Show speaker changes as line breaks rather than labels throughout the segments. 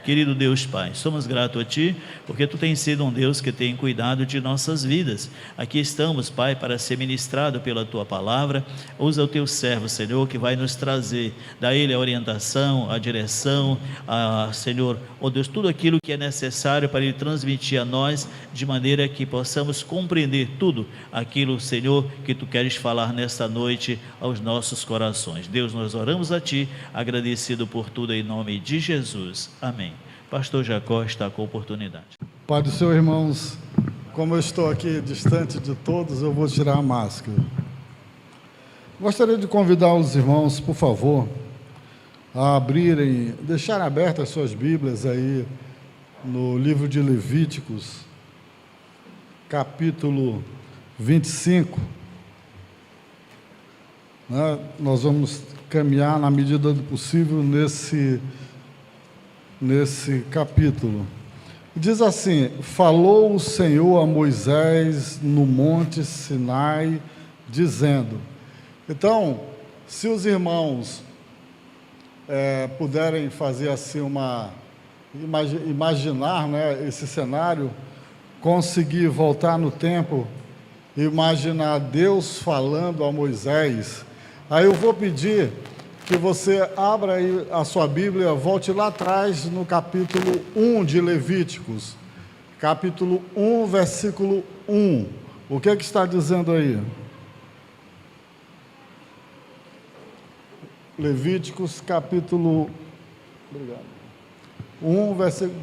Querido Deus Pai, somos gratos a Ti, porque Tu tens sido um Deus que tem cuidado de nossas vidas. Aqui estamos, Pai, para ser ministrado pela Tua palavra. Usa o Teu servo, Senhor, que vai nos trazer, dá a Ele a orientação, a direção, Senhor, ó Deus, tudo aquilo que é necessário para Ele transmitir a nós, de maneira que possamos compreender tudo aquilo, Senhor, que Tu queres falar nesta noite aos nossos corações. Deus, nós oramos a Ti, agradecido por tudo, em nome de Jesus. Amém. Pastor Jacó está com a oportunidade.
Pai do Senhor, irmãos, como eu estou aqui distante de todos, eu vou tirar a máscara. Gostaria de convidar os irmãos, por favor, a abrirem, deixarem abertas suas Bíblias aí no livro de Levíticos, capítulo 25. Nós vamos caminhar na medida do possível nesse capítulo. Diz assim: falou o Senhor a Moisés no monte Sinai, dizendo. Então, se os irmãos puderem fazer assim imaginar, né, esse cenário, conseguir voltar no tempo, imaginar Deus falando a Moisés, aí eu vou pedir que você abra aí a sua Bíblia, volte lá atrás no capítulo 1 de Levíticos, capítulo 1, versículo 1. O que é que está dizendo aí? Levíticos, capítulo 1, versículo...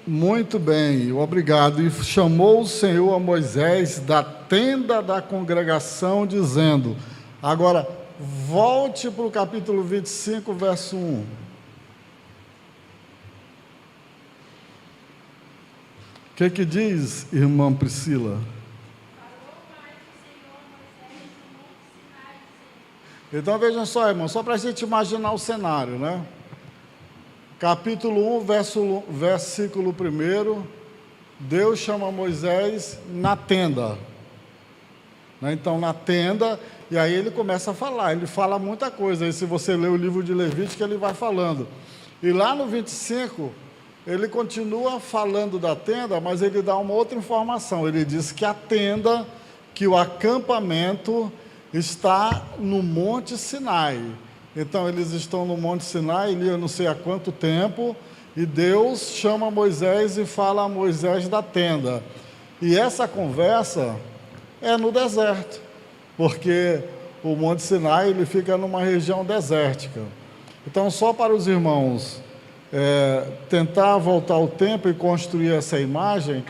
Muito bem, obrigado. E chamou o Senhor a Moisés da tenda da congregação, dizendo... Agora, volte para o capítulo 25, verso 1. O que diz, irmã Priscila? Então, vejam só, irmão, só para a gente imaginar o cenário, né? Capítulo 1, versículo 1, Deus chama Moisés na tenda. Então, na tenda, e aí ele começa a falar, ele fala muita coisa. Aí, se você ler o livro de Levítico, ele vai falando. E lá no 25, ele continua falando da tenda, mas ele dá uma outra informação. Ele diz que a tenda, que o acampamento está no Monte Sinai. Então, eles estão no Monte Sinai, eu não sei há quanto tempo, e Deus chama Moisés e fala a Moisés da tenda. E essa conversa é no deserto, porque o Monte Sinai ele fica numa região desértica. Então, só para os irmãos tentar voltar ao tempo e construir essa imagem,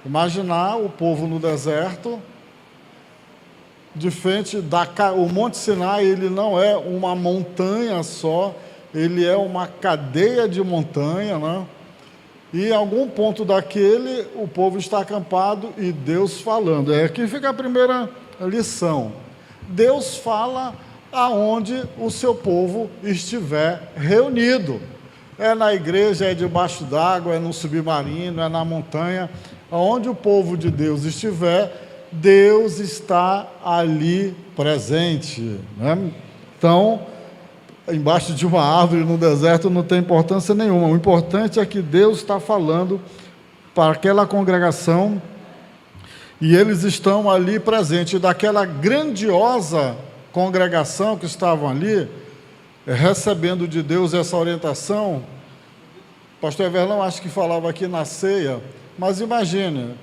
imaginar o povo no deserto, de frente o Monte Sinai, ele não é uma montanha só, ele é uma cadeia de montanha, né? E em algum ponto daquele, o povo está acampado e Deus falando. Aqui fica a primeira lição. Deus fala aonde o seu povo estiver reunido. É na igreja, é debaixo d'água, é no submarino, é na montanha. Aonde o povo de Deus estiver, Deus está ali presente, né? Então, embaixo de uma árvore no deserto não tem importância nenhuma. O importante é que Deus está falando para aquela congregação e eles estão ali presentes. Daquela grandiosa congregação que estavam ali, recebendo de Deus essa orientação, pastor Everlão acho que falava aqui na ceia, mas imagine,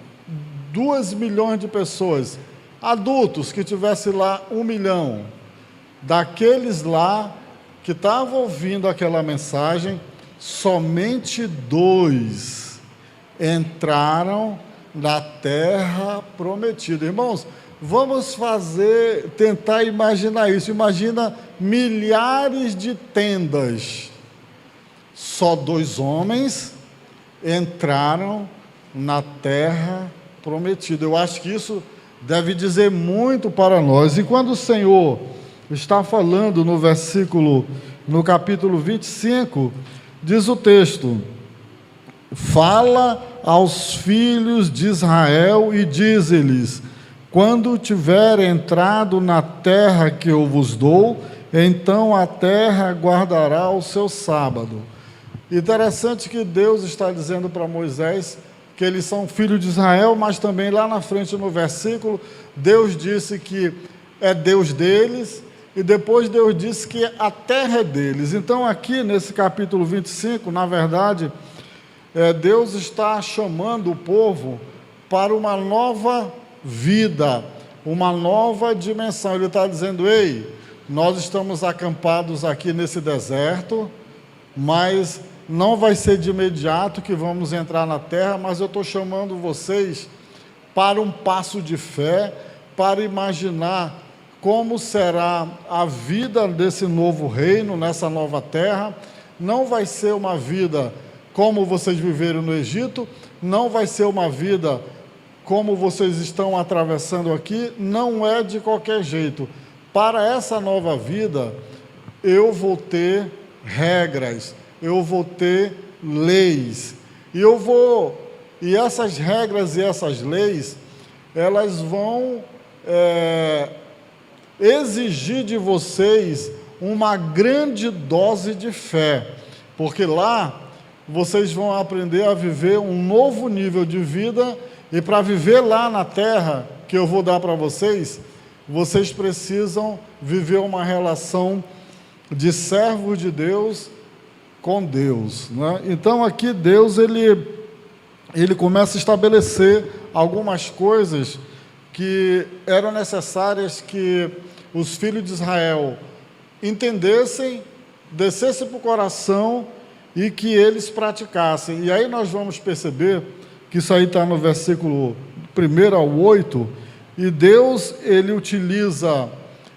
2 milhões de pessoas, adultos que tivesse lá 1 milhão, daqueles lá que estavam ouvindo aquela mensagem, somente 2 entraram na terra prometida. Irmãos, vamos tentar imaginar isso. Imagina milhares de tendas, só 2 homens entraram na terra prometida. Eu acho que isso deve dizer muito para nós. E quando o Senhor está falando no capítulo 25, diz o texto: fala aos filhos de Israel e diz-lhes: quando tiver entrado na terra que eu vos dou, então a terra guardará o seu sábado. Interessante que Deus está dizendo para Moisés que eles são filhos de Israel, mas também lá na frente no versículo, Deus disse que é Deus deles, e depois Deus disse que a terra é deles. Então aqui nesse capítulo 25, na verdade, Deus está chamando o povo para uma nova vida, uma nova dimensão. Ele está dizendo: ei, nós estamos acampados aqui nesse deserto, mas não vai ser de imediato que vamos entrar na terra, mas eu estou chamando vocês para um passo de fé, para imaginar como será a vida desse novo reino, nessa nova terra. Não vai ser uma vida como vocês viveram no Egito, não vai ser uma vida como vocês estão atravessando aqui, não é de qualquer jeito. Para essa nova vida, eu vou ter regras, eu vou ter leis, e essas regras e essas leis, elas vão exigir de vocês uma grande dose de fé, porque lá vocês vão aprender a viver um novo nível de vida, e para viver lá na terra que eu vou dar para vocês, vocês precisam viver uma relação de servos de Deus com Deus, né? Então aqui Deus ele começa a estabelecer algumas coisas que eram necessárias que os filhos de Israel entendessem, descessem para o coração e que eles praticassem. E aí nós vamos perceber que isso aí está no versículo 1 ao 8, e Deus ele utiliza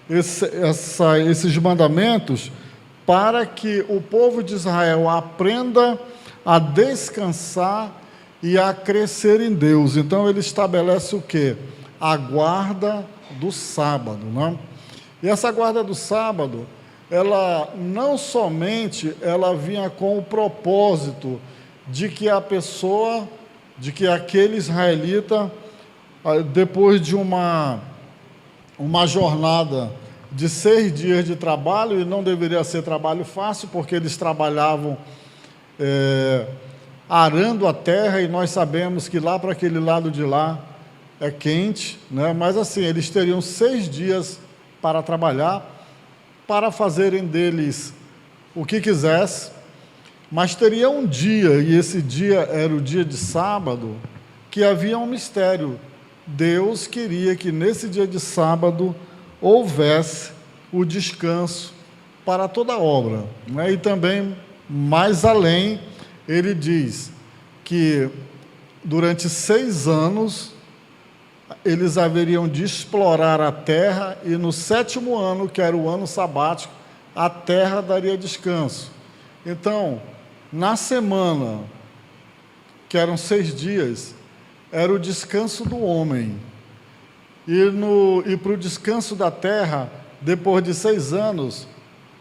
esses mandamentos para que o povo de Israel aprenda a descansar e a crescer em Deus. Então ele estabelece o quê? A guarda do sábado, né? E essa guarda do sábado, ela não somente ela vinha com o propósito de que a pessoa, de que aquele israelita, depois de uma jornada de 6 dias de trabalho, e não deveria ser trabalho fácil, porque eles trabalhavam arando a terra, e nós sabemos que lá para aquele lado de lá é quente, né? Mas assim, eles teriam 6 dias para trabalhar, para fazerem deles o que quisesse, mas teria um dia, e esse dia era o dia de sábado, que havia um mistério. Deus queria que nesse dia de sábado houvesse o descanso para toda a obra, né? E também, mais além, ele diz que durante 6 anos eles haveriam de explorar a terra, e no 7º ano, que era o ano sabático, a terra daria descanso. Então, na semana, que eram 6 dias, era o descanso do homem. E para o descanso da terra, depois de 6 anos,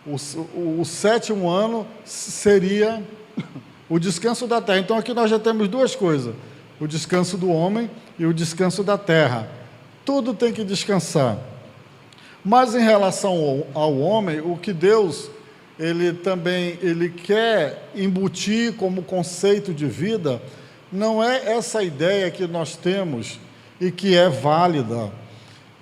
o 7º ano seria o descanso da terra. Então aqui nós já temos 2 coisas: o descanso do homem e o descanso da terra. Tudo tem que descansar. Mas em relação ao homem, o que Deus ele quer embutir como conceito de vida, não é essa ideia que nós temos e que é válida,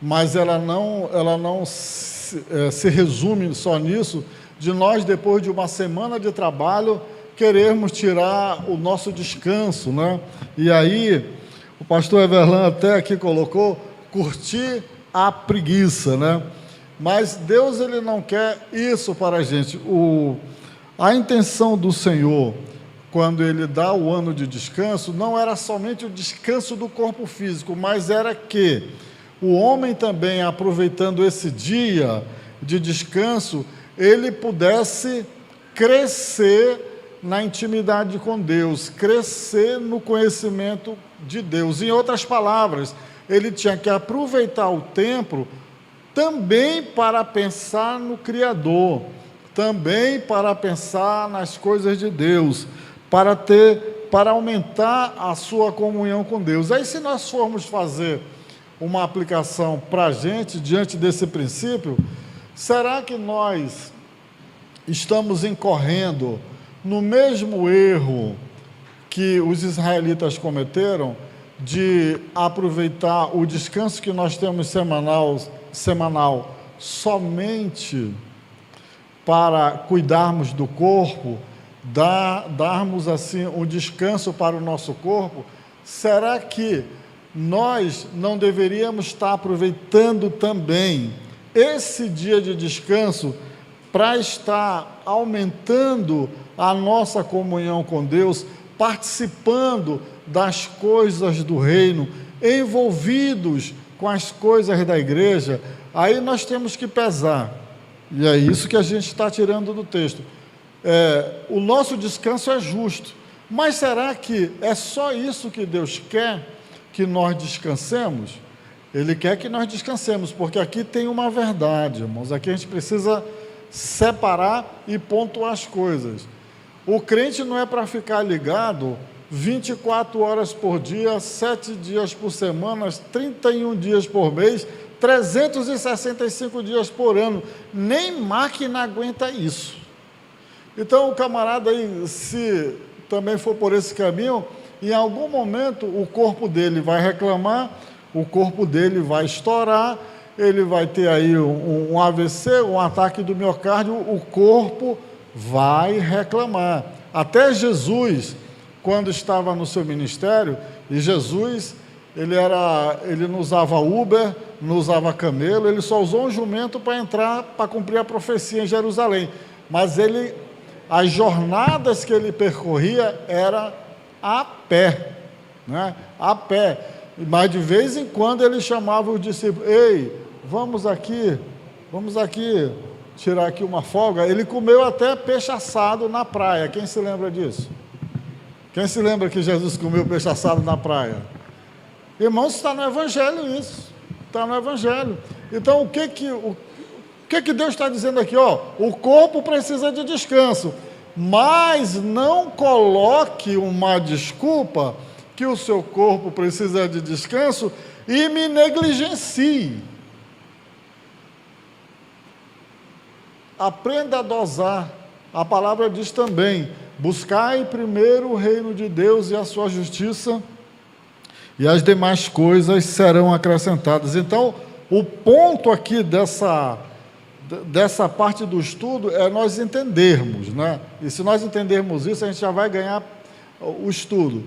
mas ela não se resume só nisso, de nós, depois de uma semana de trabalho, querermos tirar o nosso descanso, né? E aí, o pastor Everlan até aqui colocou, curtir a preguiça, né? Mas Deus ele não quer isso para a gente. A intenção do Senhor, quando ele dá o ano de descanso, não era somente o descanso do corpo físico, mas era que o homem também, aproveitando esse dia de descanso, ele pudesse crescer na intimidade com Deus, crescer no conhecimento de Deus. Em outras palavras, ele tinha que aproveitar o tempo também para pensar no Criador, também para pensar nas coisas de Deus, para aumentar a sua comunhão com Deus. Aí, se nós formos fazer uma aplicação para a gente diante desse princípio? Será que nós estamos incorrendo no mesmo erro que os israelitas cometeram, de aproveitar o descanso que nós temos semanal somente para cuidarmos do corpo, darmos assim um descanso para o nosso corpo? Será que nós não deveríamos estar aproveitando também esse dia de descanso para estar aumentando a nossa comunhão com Deus, participando das coisas do reino, envolvidos com as coisas da igreja? Aí nós temos que pesar, e é isso que a gente está tirando do texto. O nosso descanso é justo, mas será que é só isso que Deus quer que nós descansemos? Ele quer que nós descansemos, porque aqui tem uma verdade, irmãos. Aqui a gente precisa separar e pontuar as coisas. O crente não é para ficar ligado 24 horas por dia, 7 dias por semana, 31 dias por mês, 365 dias por ano. Nem máquina aguenta isso. Então, o camarada aí, se também for por esse caminho, em algum momento o corpo dele vai reclamar, o corpo dele vai estourar, ele vai ter aí um AVC, um ataque do miocárdio, o corpo vai reclamar. Até Jesus, quando estava no seu ministério, e Jesus, ele não usava Uber, não usava camelo, ele só usou um jumento para entrar, para cumprir a profecia em Jerusalém. Mas as jornadas que ele percorria era a pé, né? A pé. Mas de vez em quando ele chamava os discípulos: ei, vamos aqui tirar aqui uma folga. Ele comeu até peixe assado na praia. Quem se lembra disso? Quem se lembra que Jesus comeu peixe assado na praia? Irmãos, está no Evangelho isso. Está no Evangelho. Então, o que Deus está dizendo aqui? O corpo precisa de descanso, mas não coloque uma desculpa que o seu corpo precisa de descanso e me negligencie. Aprenda a dosar. A palavra diz também: buscai primeiro o reino de Deus e a sua justiça, e as demais coisas serão acrescentadas. Então, o ponto aqui dessa parte do estudo é nós entendermos, né? E se nós entendermos isso, a gente já vai ganhar o estudo.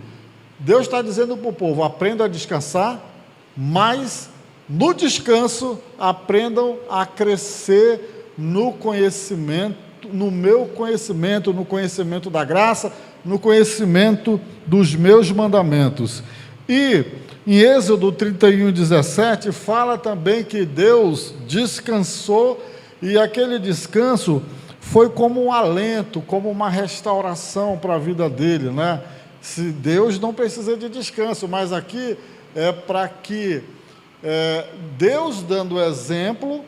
Deus está dizendo para o povo: aprendam a descansar, mas no descanso aprendam a crescer no conhecimento, no meu conhecimento, no conhecimento da graça, no conhecimento dos meus mandamentos. E em Êxodo 31:17 fala também que Deus descansou, e aquele descanso foi como um alento, como uma restauração para a vida dele, né? Se Deus não precisa de descanso, mas aqui é para que Deus dando exemplo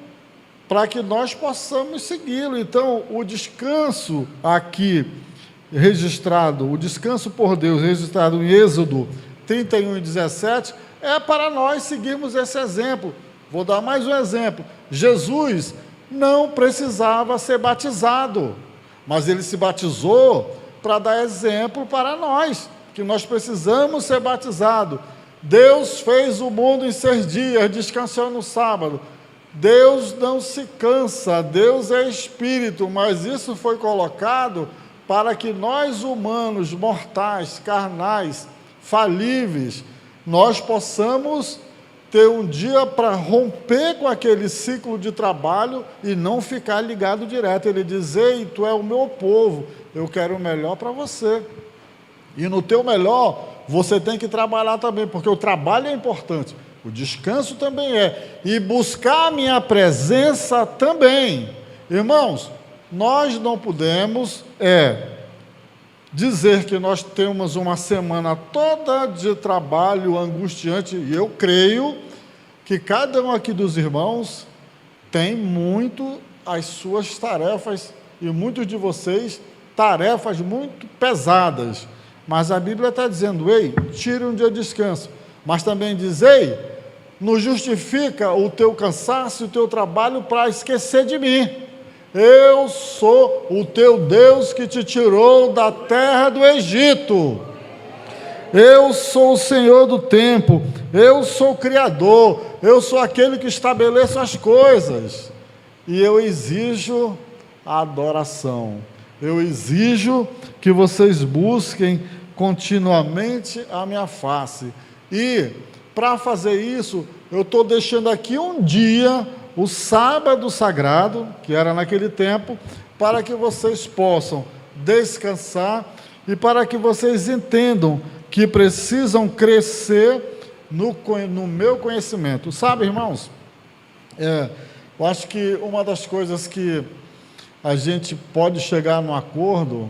para que nós possamos segui-lo. Então, o descanso aqui registrado, o descanso por Deus registrado em Êxodo 31:17, é para nós seguirmos esse exemplo. Vou dar mais um exemplo. Jesus não precisava ser batizado, mas ele se batizou para dar exemplo para nós, que nós precisamos ser batizados. Deus fez o mundo em 6 dias, descansou no sábado. Deus não se cansa, Deus é espírito, mas isso foi colocado para que nós humanos, mortais, carnais, falíveis, nós possamos ter um dia para romper com aquele ciclo de trabalho e não ficar ligado direto. Ele diz: ei, tu é o meu povo, eu quero o melhor para você. E no teu melhor, você tem que trabalhar também, porque o trabalho é importante, o descanso também é, e buscar a minha presença também. Irmãos, nós não podemos dizer que nós temos uma semana toda de trabalho angustiante, e eu creio que cada um aqui dos irmãos tem muito as suas tarefas, e muitos de vocês tarefas muito pesadas, mas a Bíblia está dizendo: ei, tire um dia de descanso, mas também diz: ei, não justifica o teu cansaço e o teu trabalho para esquecer de mim. Eu sou o teu Deus que te tirou da terra do Egito. Eu sou o Senhor do tempo, eu sou o Criador, eu sou aquele que estabeleço as coisas. E eu exijo a adoração, eu exijo que vocês busquem continuamente a minha face. E para fazer isso, eu estou deixando aqui um dia, o sábado sagrado, que era naquele tempo, para que vocês possam descansar e para que vocês entendam que precisam crescer no meu conhecimento. Sabe, irmãos, eu acho que uma das coisas que a gente pode chegar num acordo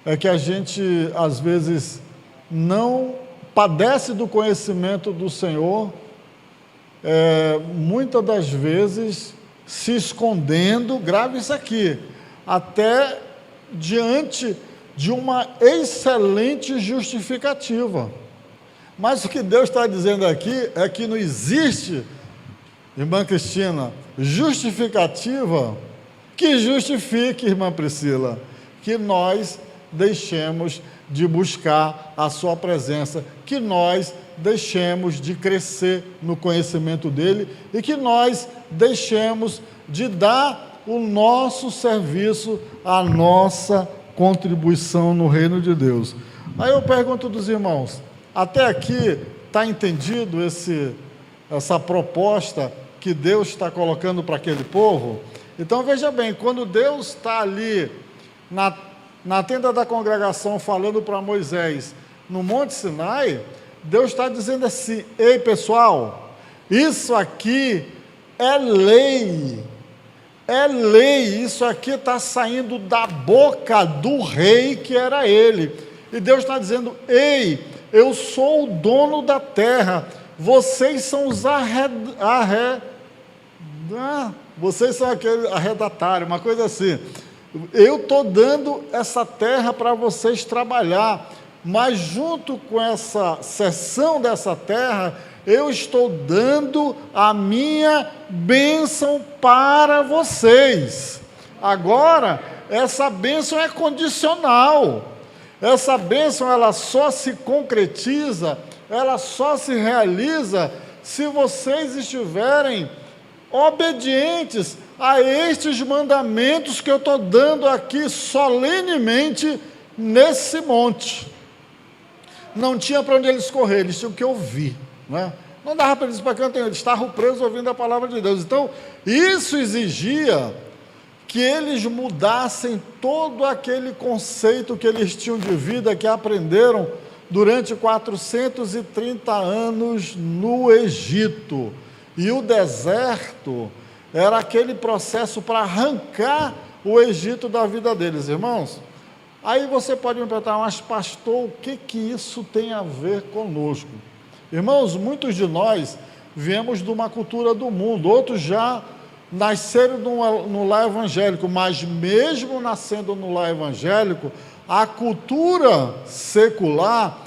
é que a gente, às vezes, não padece do conhecimento do Senhor, muitas das vezes se escondendo, grave isso aqui, até diante de uma excelente justificativa. Mas o que Deus está dizendo aqui é que não existe, irmã Cristina, justificativa que justifique, irmã Priscila, que nós deixemos de buscar a sua presença, que nós deixemos de crescer no conhecimento dele e que nós deixemos de dar o nosso serviço, a nossa contribuição no reino de Deus. Aí eu pergunto dos irmãos, até aqui está entendido essa proposta que Deus está colocando para aquele povo? Então veja bem, quando Deus está ali na tenda da congregação falando para Moisés no Monte Sinai, Deus está dizendo assim: ei pessoal, isso aqui é lei, isso aqui está saindo da boca do rei que era ele, e Deus está dizendo: ei, eu sou o dono da terra, vocês são os vocês são aquele arredatário, uma coisa assim, eu estou dando essa terra para vocês trabalhar, mas junto com essa cessão dessa terra, eu estou dando a minha bênção para vocês. Agora, essa bênção é condicional. Essa bênção, ela só se concretiza, ela só se realiza se vocês estiverem obedientes a estes mandamentos que eu estou dando aqui solenemente nesse monte. Não tinha para onde eles correr, eles tinham que ouvir. Não dava para eles para canto, eles estavam presos ouvindo a palavra de Deus. Então, isso exigia que eles mudassem todo aquele conceito que eles tinham de vida, que aprenderam durante 430 anos no Egito. E o deserto era aquele processo para arrancar o Egito da vida deles, irmãos. Aí você pode me perguntar, mas pastor, o que isso tem a ver conosco? Irmãos, muitos de nós viemos de uma cultura do mundo, outros já nasceram no lar evangélico, mas mesmo nascendo no lar evangélico, a cultura secular,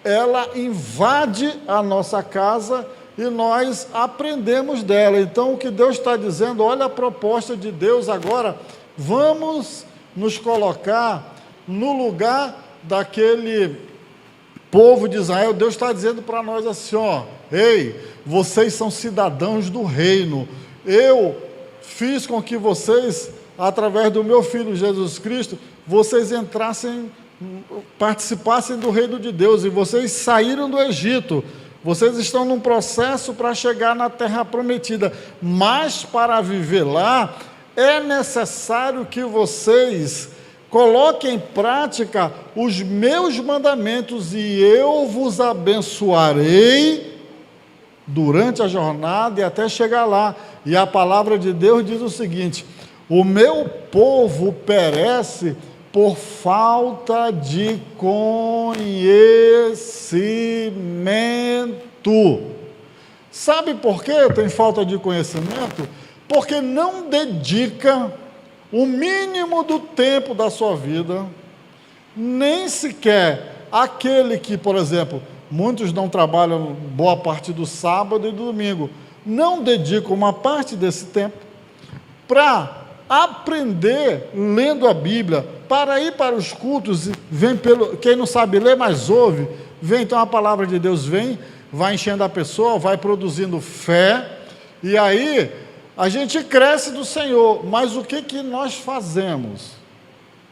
ela invade a nossa casa e nós aprendemos dela. Então, o que Deus está dizendo, olha a proposta de Deus agora, vamos nos colocar no lugar daquele povo de Israel. Deus está dizendo para nós assim, ei, vocês são cidadãos do reino, eu fiz com que vocês, através do meu Filho Jesus Cristo, vocês participassem do reino de Deus, e vocês saíram do Egito, vocês estão num processo para chegar na terra prometida, mas para viver lá, é necessário que vocês coloquem em prática os meus mandamentos, e eu vos abençoarei durante a jornada e até chegar lá. E a palavra de Deus diz o seguinte: o meu povo perece por falta de conhecimento. Sabe por que tem falta de conhecimento? Porque não dedica o mínimo do tempo da sua vida, nem sequer aquele que, por exemplo, muitos não trabalham boa parte do sábado e do domingo. Não dedicam uma parte desse tempo para aprender lendo a Bíblia, para ir para os cultos, quem não sabe ler, mas ouve, vem, então a palavra de Deus vem, vai enchendo a pessoa, vai produzindo fé, e aí a gente cresce do Senhor. Mas o que nós fazemos?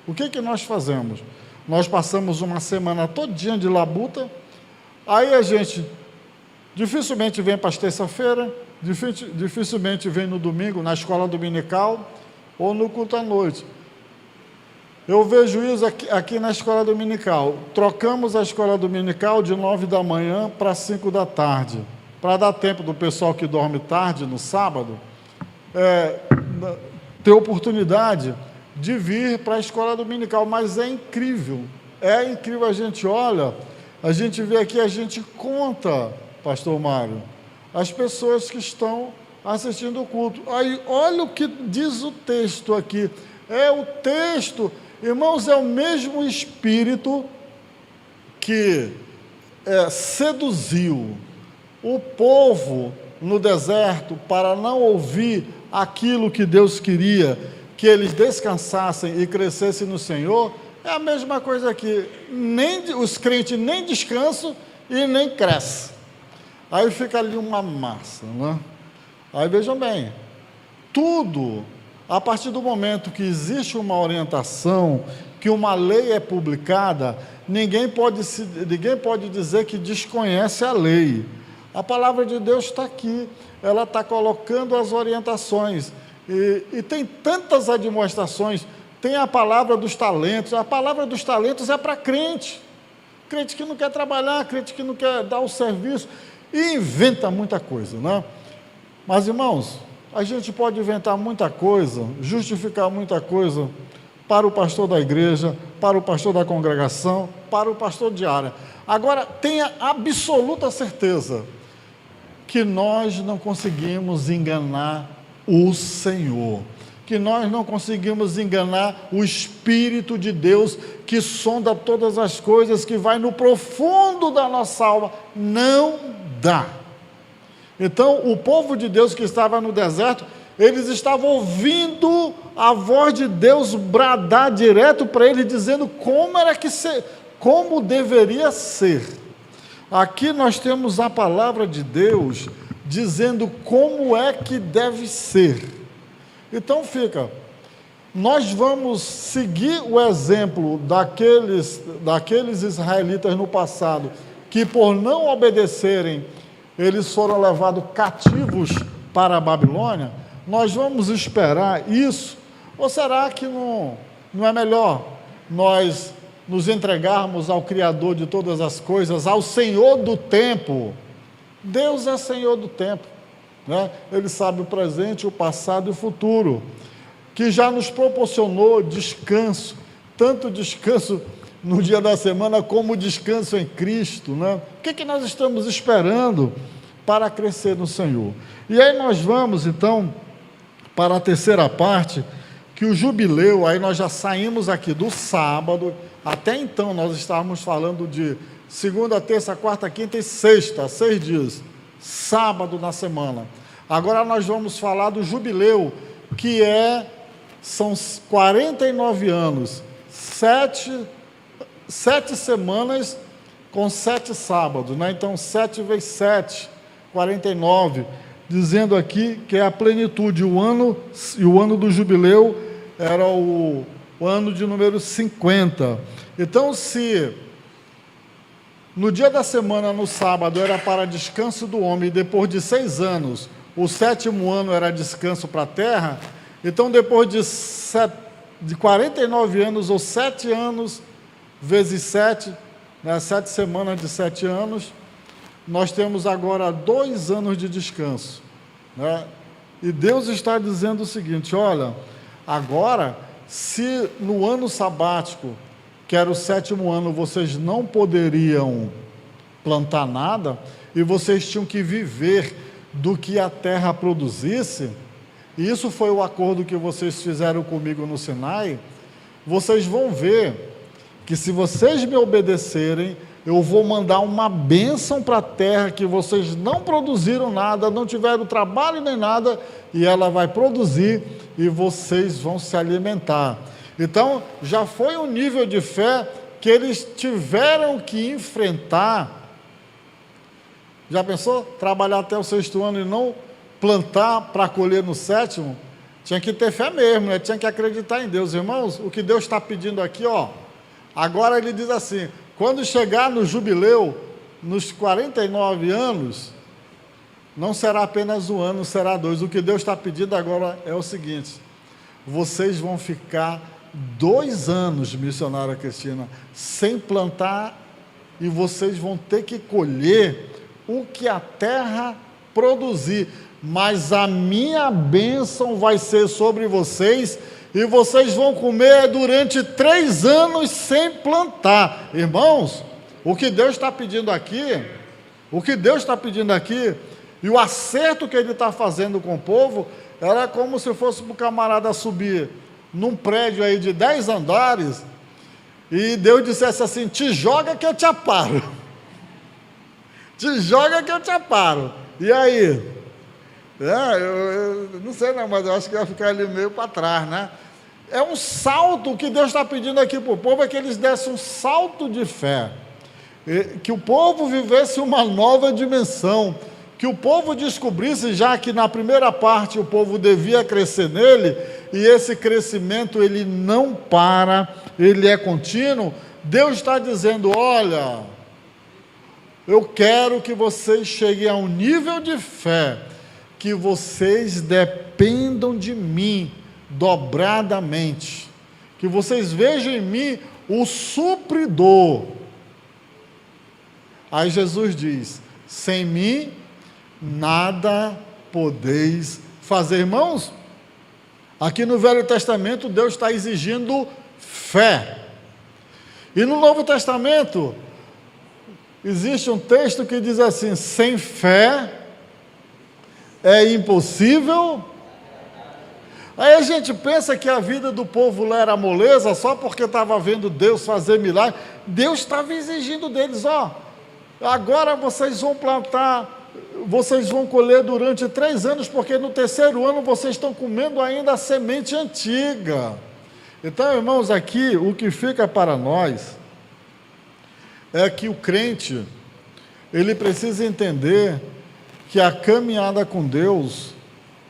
O que nós fazemos? Nós passamos uma semana todinha de labuta, aí a gente dificilmente vem para as terça-feira, dificilmente vem no domingo, na escola dominical, ou no culto à noite. Eu vejo isso aqui na escola dominical. Trocamos a escola dominical de 9 da manhã para 5 da tarde, para dar tempo do pessoal que dorme tarde no sábado, ter oportunidade de vir para a escola dominical. Mas é incrível, a gente olha, a gente vê aqui, a gente conta, pastor Mário, as pessoas que estão assistindo o culto. Aí, olha o que diz o texto aqui. O texto, irmãos, é o mesmo Espírito que seduziu o povo no deserto para não ouvir aquilo que Deus queria, que eles descansassem e crescessem no Senhor. É a mesma coisa aqui. Os crentes nem descansam e nem crescem. Aí fica ali uma massa, né? Aí vejam bem, tudo, a partir do momento que existe uma orientação, que uma lei é publicada, ninguém pode dizer que desconhece a lei. A palavra de Deus está aqui, ela está colocando as orientações, e tem tantas admoestações. Tem a palavra dos talentos. A palavra dos talentos é para crente que não quer trabalhar, crente que não quer dar o serviço, e inventa muita coisa, né? Mas, irmãos, a gente pode inventar muita coisa, justificar muita coisa para o pastor da igreja, para o pastor da congregação, para o pastor de área. Agora, tenha absoluta certeza que nós não conseguimos enganar o Senhor, que nós não conseguimos enganar o Espírito de Deus, que sonda todas as coisas, que vai no profundo da nossa alma. Não dá. Então, o povo de Deus que estava no deserto, eles estavam ouvindo a voz de Deus bradar direto para ele, dizendo como deveria ser. Aqui nós temos a palavra de Deus dizendo como é que deve ser. Então nós vamos seguir o exemplo daqueles israelitas no passado, que por não obedecerem, eles foram levados cativos para a Babilônia. Nós vamos esperar isso? Ou será que não é melhor nós nos entregarmos ao Criador de todas as coisas, ao Senhor do tempo? Deus é Senhor do tempo, né? Ele sabe o presente, o passado e o futuro, que já nos proporcionou descanso, tanto descanso no dia da semana, como descanso em Cristo, né? O que nós estamos esperando para crescer no Senhor? E aí nós vamos, então, para a terceira parte, que o jubileu, aí nós já saímos aqui do sábado. Até então nós estávamos falando de segunda, terça, quarta, quinta e sexta, 6 dias, sábado na semana. Agora nós vamos falar do jubileu, que são 49 anos, 7 semanas com 7 sábados, né? Então 7 vezes 7, 49, dizendo aqui que é a plenitude. O ano do jubileu era o ano de número 50. Então, se no dia da semana, no sábado, era para descanso do homem, e depois de 6 anos, o 7º ano era descanso para a terra, então depois de 49 anos, ou 7 anos vezes 7, né, 7 semanas de 7 anos, nós temos agora 2 anos de descanso, né? E Deus está dizendo o seguinte: olha, agora, se no ano sabático, que era o 7º ano, vocês não poderiam plantar nada, e vocês tinham que viver do que a terra produzisse, e isso foi o acordo que vocês fizeram comigo no Sinai, vocês vão ver que, se vocês me obedecerem, eu vou mandar uma bênção para a terra que vocês não produziram nada, não tiveram trabalho nem nada, e ela vai produzir e vocês vão se alimentar. Então, já foi um nível de fé que eles tiveram que enfrentar. Já pensou? Trabalhar até o 6º ano e não plantar para colher no 7º? Tinha que ter fé mesmo, né? Tinha que acreditar em Deus. Irmãos, o que Deus está pedindo aqui, ó, agora ele diz assim, quando chegar no jubileu, nos 49 anos, não será apenas 1 ano, será 2. O que Deus está pedindo agora é o seguinte, vocês vão ficar 2 anos, missionária Cristina, sem plantar, e vocês vão ter que colher o que a terra produzir, mas a minha bênção vai ser sobre vocês, e vocês vão comer durante 3 anos sem plantar. Irmãos, o que Deus está pedindo aqui, e o acerto que ele está fazendo com o povo, era como se fosse para o camarada subir num prédio aí de 10 andares, e Deus dissesse assim, te joga que eu te aparo. Te joga que eu te aparo. E aí? Eu não sei não, mas eu acho que vai ficar ali meio para trás, né? É um salto. O que Deus está pedindo aqui para o povo é que eles dessem um salto de fé, que o povo vivesse uma nova dimensão, que o povo descobrisse, já que na primeira parte o povo devia crescer nele, e esse crescimento ele não para, ele é contínuo. Deus está dizendo, olha, eu quero que vocês cheguem a um nível de fé, que vocês dependam de mim dobradamente, que vocês vejam em mim o supridor. Aí Jesus diz, sem mim nada podeis fazer. Irmãos, aqui no Velho Testamento Deus está exigindo fé, e no Novo Testamento existe um texto que diz assim, sem fé é impossível. Aí a gente pensa que a vida do povo lá era moleza, só porque estava vendo Deus fazer milagre. Deus estava exigindo deles, ó, agora vocês vão plantar, vocês vão colher durante 3 anos, porque no 3º ano vocês estão comendo ainda a semente antiga. Então, irmãos, aqui o que fica para nós é que o crente, ele precisa entender que a caminhada com Deus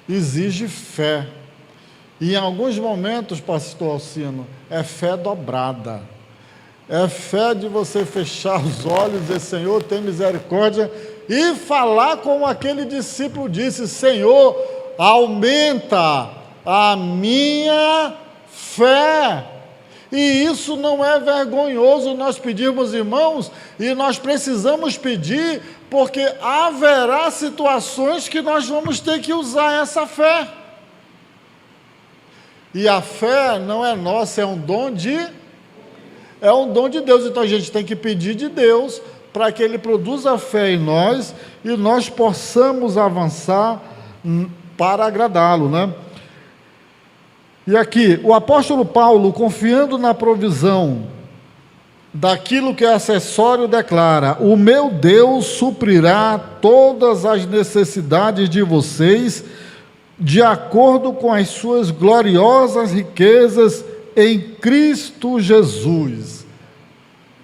exige fé. E em alguns momentos, pastor Alcino, é fé dobrada. É fé de você fechar os olhos e dizer, Senhor, tem misericórdia, e falar como aquele discípulo disse, Senhor, aumenta a minha fé. E isso não é vergonhoso nós pedirmos, irmãos, e nós precisamos pedir, porque haverá situações que nós vamos ter que usar essa fé. E a fé não é nossa, é um dom de Deus. Então a gente tem que pedir de Deus para que Ele produza fé em nós e nós possamos avançar para agradá-lo, né? E aqui, o apóstolo Paulo, confiando na provisão daquilo que é acessório, declara, o meu Deus suprirá todas as necessidades de vocês, de acordo com as suas gloriosas riquezas em Cristo Jesus.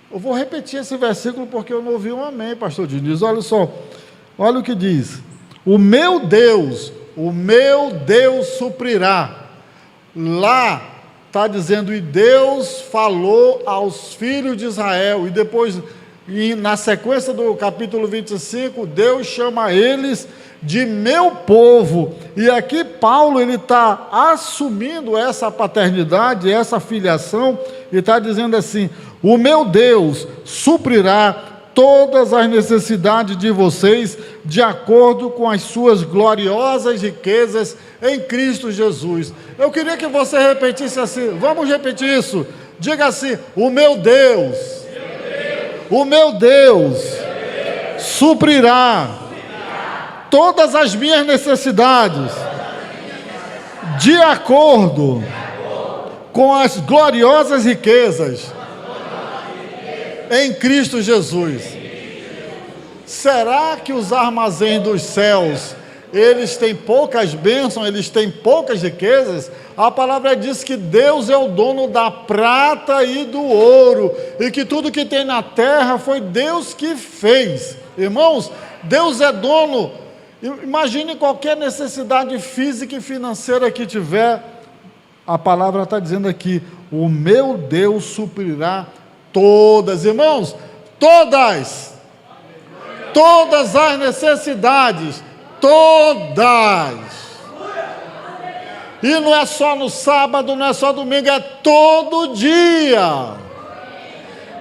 Eu vou repetir esse versículo porque eu não ouvi um amém, pastor Diniz. Olha só, olha o que diz, o meu Deus suprirá. Lá está dizendo, e Deus falou aos filhos de Israel, e depois, na sequência do capítulo 25, Deus chama eles de meu povo, e aqui Paulo ele está assumindo essa paternidade, essa filiação, e está dizendo assim, o meu Deus suprirá todas as necessidades de vocês, de acordo com as suas gloriosas riquezas em Cristo Jesus. Eu queria que você repetisse assim, vamos repetir isso, diga assim, o meu Deus suprirá todas as minhas necessidades, de acordo com as gloriosas riquezas em Cristo Jesus. Será que os armazéns dos céus, eles têm poucas bênçãos, eles têm poucas riquezas? A palavra diz que Deus é o dono da prata e do ouro, e que tudo que tem na terra foi Deus que fez. Irmãos, Deus é dono. Imagine qualquer necessidade física e financeira que tiver, a palavra está dizendo aqui: o meu Deus suprirá todas, irmãos, todas as necessidades, todas. E não é só no sábado, não é só domingo, é todo dia.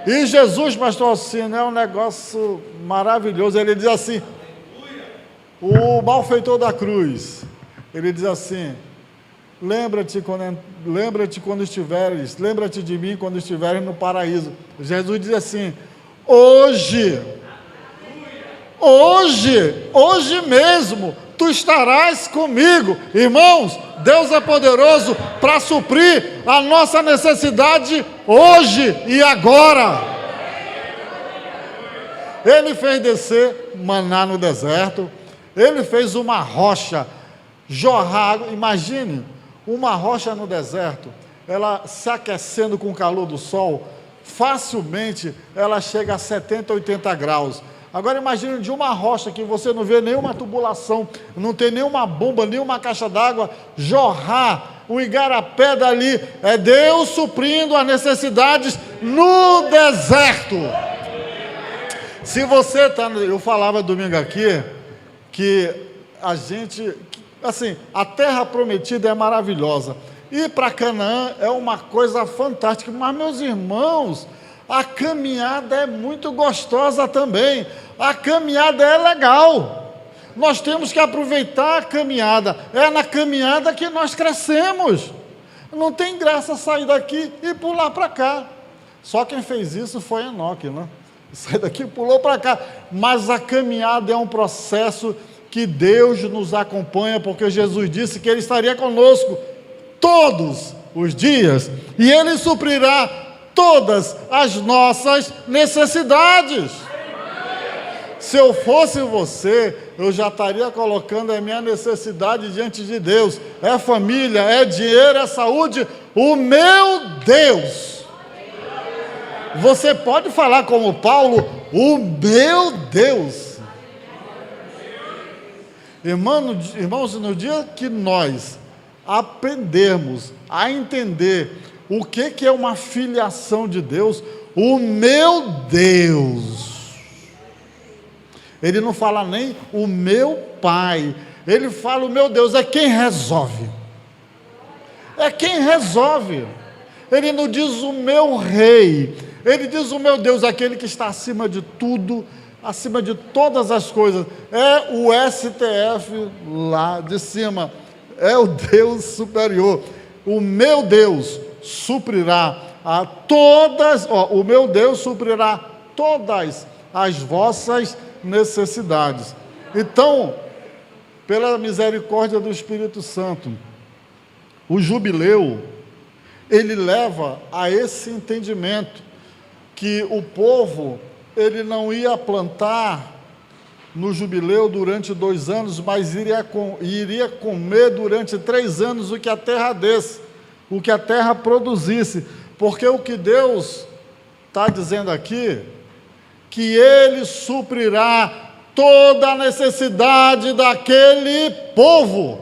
E Jesus, pastor Alcino, é um negócio maravilhoso. Ele diz assim, o malfeitor da cruz, ele diz assim: lembra-te quando estiveres, lembra-te de mim quando estiveres no paraíso. Jesus diz assim: hoje mesmo, tu estarás comigo. Irmãos, Deus é poderoso para suprir a nossa necessidade hoje e agora. Ele fez descer maná no deserto, ele fez uma rocha jorrar água. Imagine, uma rocha no deserto, ela se aquecendo com o calor do sol, facilmente ela chega a 70, 80 graus. Agora imagine de uma rocha que você não vê nenhuma tubulação, não tem nenhuma bomba, nenhuma caixa d'água, jorrar o igarapé dali. É Deus suprindo as necessidades no deserto. Se você está... Eu falava domingo aqui que a gente... Assim, a terra prometida é maravilhosa. Ir para Canaã é uma coisa fantástica. Mas, meus irmãos, a caminhada é muito gostosa também. A caminhada é legal. Nós temos que aproveitar a caminhada. É na caminhada que nós crescemos. Não tem graça sair daqui e pular para cá. Só quem fez isso foi Enoque, né? Sai daqui e pulou para cá. Mas a caminhada é um processo que Deus nos acompanha, porque Jesus disse que Ele estaria conosco todos os dias, e Ele suprirá todas as nossas necessidades. Se eu fosse você, eu já estaria colocando a minha necessidade diante de Deus. É família, é dinheiro, é saúde. O meu Deus. Você pode falar como Paulo: o meu Deus. Irmãos, no dia que nós aprendermos a entender o que é uma filiação de Deus, o meu Deus, ele não fala nem o meu Pai, ele fala o meu Deus, é quem resolve, ele não diz o meu Rei, ele diz o meu Deus, aquele que está acima de tudo, acima de todas as coisas. É o STF lá de cima, é o Deus superior. O meu Deus suprirá a todas, o meu Deus suprirá todas as vossas necessidades. Então, pela misericórdia do Espírito Santo, o jubileu, ele leva a esse entendimento que o povo, ele não ia plantar no jubileu durante 2 anos, mas iria comer durante 3 anos o que a terra desse, o que a terra produzisse, porque o que Deus está dizendo aqui, que Ele suprirá toda a necessidade daquele povo.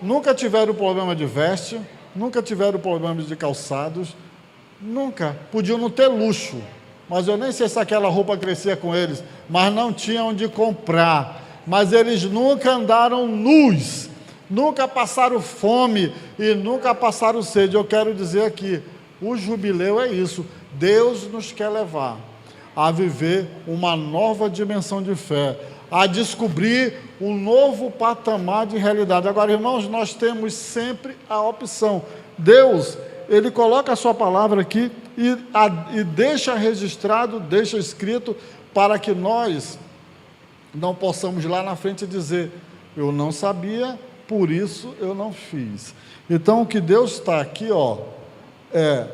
Nunca tiveram problema de veste, nunca tiveram problema de calçados, nunca, podiam não ter luxo, mas eu nem sei se aquela roupa crescia com eles, mas não tinham onde comprar, mas eles nunca andaram nus, nunca passaram fome e nunca passaram sede. Eu quero dizer aqui, o jubileu é isso, Deus nos quer levar a viver uma nova dimensão de fé, a descobrir um novo patamar de realidade. Agora, irmãos, nós temos sempre a opção. Deus, Ele coloca a sua palavra aqui e deixa registrado, deixa escrito, para que nós não possamos lá na frente dizer: eu não sabia, por isso eu não fiz. Então, o que Deus está aqui,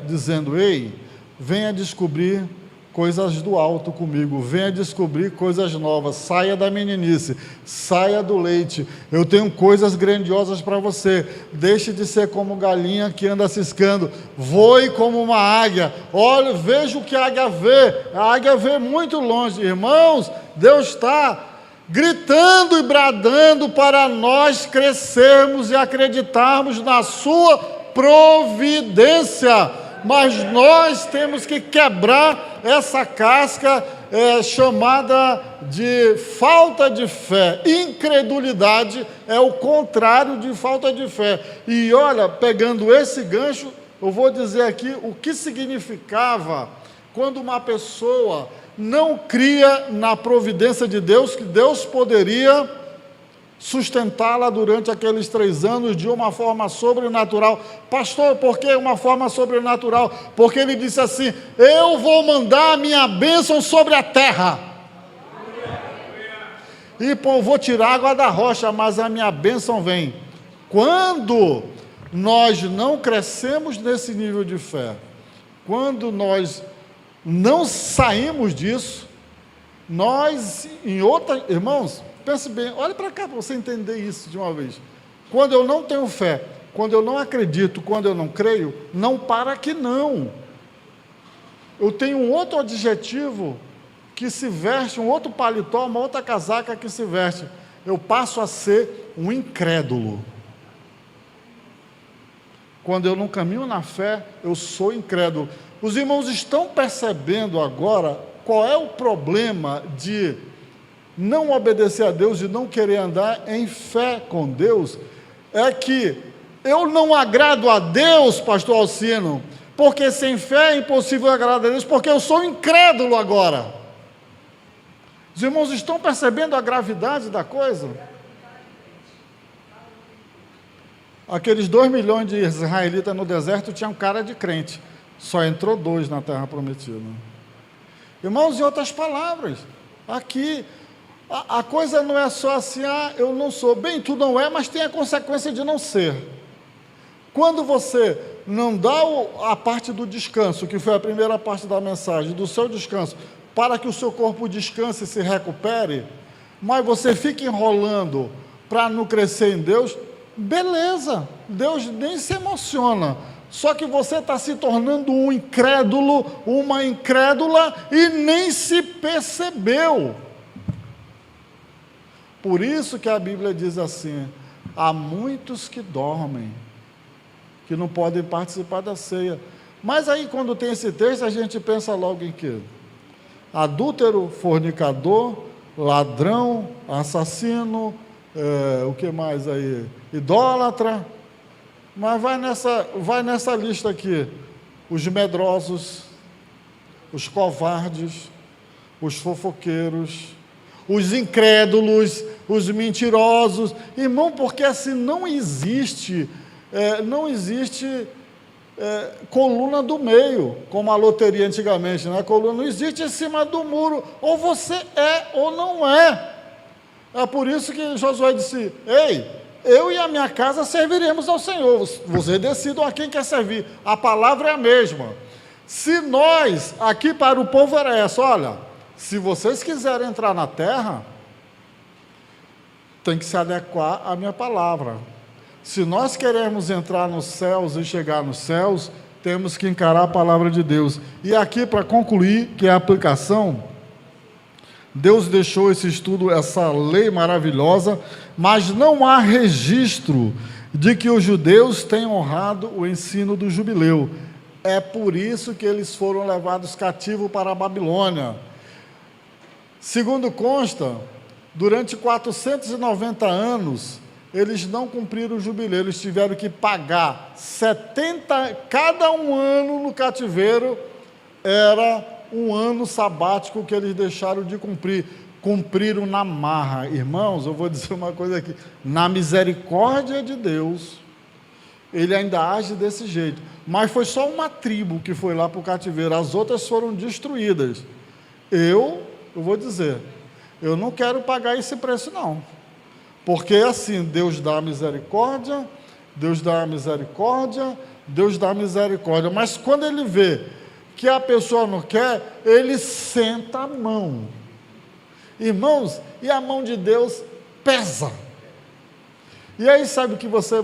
dizendo: ei, venha descobrir coisas do alto comigo, venha descobrir coisas novas, saia da meninice, saia do leite, eu tenho coisas grandiosas para você, deixe de ser como galinha que anda ciscando, voe como uma águia, olha, veja o que a águia vê muito longe, irmãos, Deus está gritando e bradando para nós crescermos e acreditarmos na sua providência, mas nós temos que quebrar essa casca chamada de falta de fé. Incredulidade é o contrário de falta de fé. E olha, pegando esse gancho, eu vou dizer aqui o que significava quando uma pessoa não cria na providência de Deus, que Deus poderia sustentá-la durante aqueles 3 anos de uma forma sobrenatural. Pastor, por que uma forma sobrenatural? Porque ele disse assim: eu vou mandar a minha bênção sobre a terra, e vou tirar água da rocha, mas a minha bênção vem. Quando nós não crescemos nesse nível de fé, quando nós não saímos disso, nós, irmãos, pense bem, olhe para cá para você entender isso de uma vez. Quando eu não tenho fé, quando eu não acredito, quando eu não creio, não para que não. Eu tenho um outro adjetivo que se veste, um outro paletó, uma outra casaca que se veste. Eu passo a ser um incrédulo. Quando eu não caminho na fé, eu sou incrédulo. Os irmãos estão percebendo agora qual é o problema de não obedecer a Deus e não querer andar em fé com Deus? É que eu não agrado a Deus, pastor Alcino, porque sem fé é impossível agradar a Deus, porque eu sou incrédulo agora. Os irmãos estão percebendo a gravidade da coisa? Aqueles 2 milhões de israelitas no deserto tinham cara de crente, só entrou 2 na terra prometida. Irmãos, em outras palavras, aqui a coisa não é só assim: eu não sou. Bem, tu não é, mas tem a consequência de não ser. Quando você não dá a parte do descanso, que foi a primeira parte da mensagem, do seu descanso, para que o seu corpo descanse e se recupere, mas você fica enrolando para não crescer em Deus, beleza, Deus nem se emociona. Só que você está se tornando um incrédulo, uma incrédula, e nem se percebeu. Por isso que a Bíblia diz assim: há muitos que dormem, que não podem participar da ceia. Mas aí, quando tem esse texto, a gente pensa logo em quê? Adúltero, fornicador, ladrão, assassino, o que mais aí? Idólatra. Mas vai nessa lista aqui: os medrosos, os covardes, os fofoqueiros, os incrédulos, os mentirosos. Irmão, porque assim não existe coluna do meio, como a loteria antigamente, né? Coluna não existe em cima do muro, ou você é ou não é. É por isso que Josué disse: ei, eu e a minha casa serviremos ao Senhor, vocês decidam a quem quer servir, a palavra é a mesma. Se nós, aqui para o povo era essa: olha, se vocês quiserem entrar na terra, tem que se adequar à minha palavra. Se nós queremos entrar nos céus e chegar nos céus, temos que encarar a palavra de Deus. E aqui, para concluir, que é a aplicação, Deus deixou esse estudo, essa lei maravilhosa, mas não há registro de que os judeus tenham honrado o ensino do jubileu. É por isso que eles foram levados cativos para a Babilônia. Segundo consta, durante 490 anos, eles não cumpriram o jubileu, eles tiveram que pagar 70, cada um ano no cativeiro, era um ano sabático que eles deixaram de cumprir, cumpriram na marra. Irmãos, eu vou dizer uma coisa aqui: na misericórdia de Deus, Ele ainda age desse jeito, mas foi só uma tribo que foi lá para o cativeiro, as outras foram destruídas. Eu vou dizer, eu não quero pagar esse preço não, porque assim, Deus dá a misericórdia, Deus dá misericórdia. Mas quando ele vê que a pessoa não quer, ele senta a mão. Irmãos, e a mão de Deus pesa. E aí sabe que você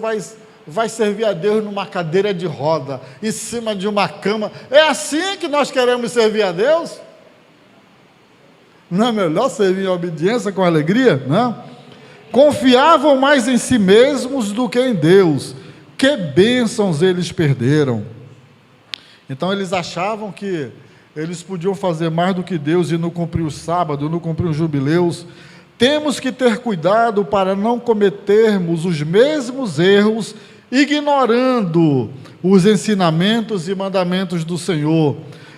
vai servir a Deus numa cadeira de roda, em cima de uma cama. É assim que nós queremos servir a Deus? Não é melhor servir em obediência com alegria? Não? Confiavam mais em si mesmos do que em Deus. Que bênçãos eles perderam. Então eles achavam que eles podiam fazer mais do que Deus e não cumprir o sábado, não cumprir os jubileus. Temos que ter cuidado para não cometermos os mesmos erros, ignorando os ensinamentos e mandamentos do Senhor.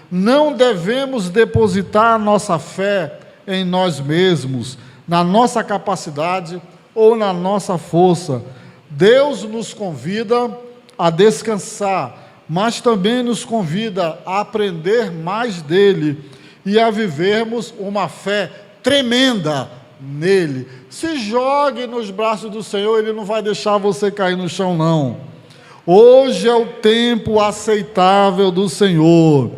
Não devemos depositar nossa fé em nós mesmos, na nossa capacidade ou na nossa força. Deus nos convida a descansar, mas também nos convida a aprender mais dele e a vivermos uma fé tremenda nele. Se jogue nos braços do Senhor, ele não vai deixar você cair no chão, não. Hoje é o tempo aceitável do Senhor.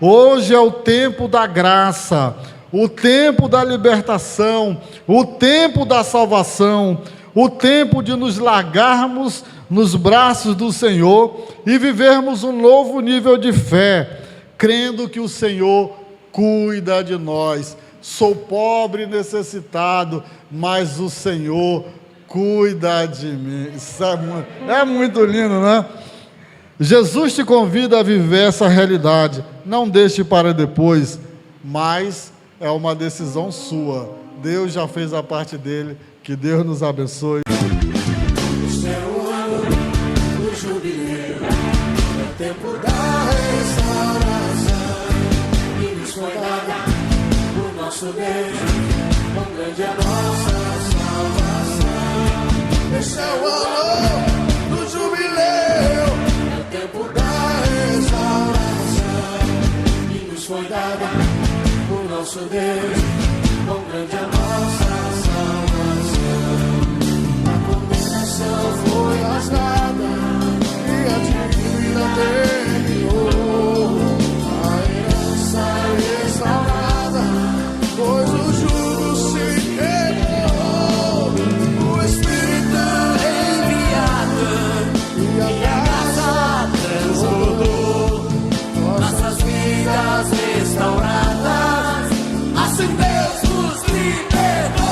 Hoje é o tempo da graça, o tempo da libertação, o tempo da salvação, o tempo de nos largarmos nos braços do Senhor e vivermos um novo nível de fé, crendo que o Senhor cuida de nós. Sou pobre e necessitado, mas o Senhor cuida de mim. Isso é muito lindo, né? Jesus te convida a viver essa realidade. Não deixe para depois, mas é uma decisão sua. Deus já fez a parte dele. Que Deus nos abençoe.
Este é o ano do jubileu, é o tempo da restauração, e nos foi dada o nosso Deus, quão grande é a nossa salvação. Este é o ano do jubileu, é o tempo da restauração, e nos foi dada o nosso Deus, quão grande é a nossa salvação. Foi rasgada e a dívida terminou, a herança restaurada, pois o jugo se quebrou, o Espírito enviado e a graça transbordou, nossas vidas restauradas, assim Deus nos libertou.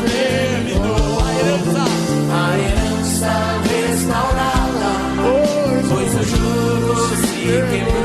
Terminou a herança restaurada, pois o jugo se quebrou.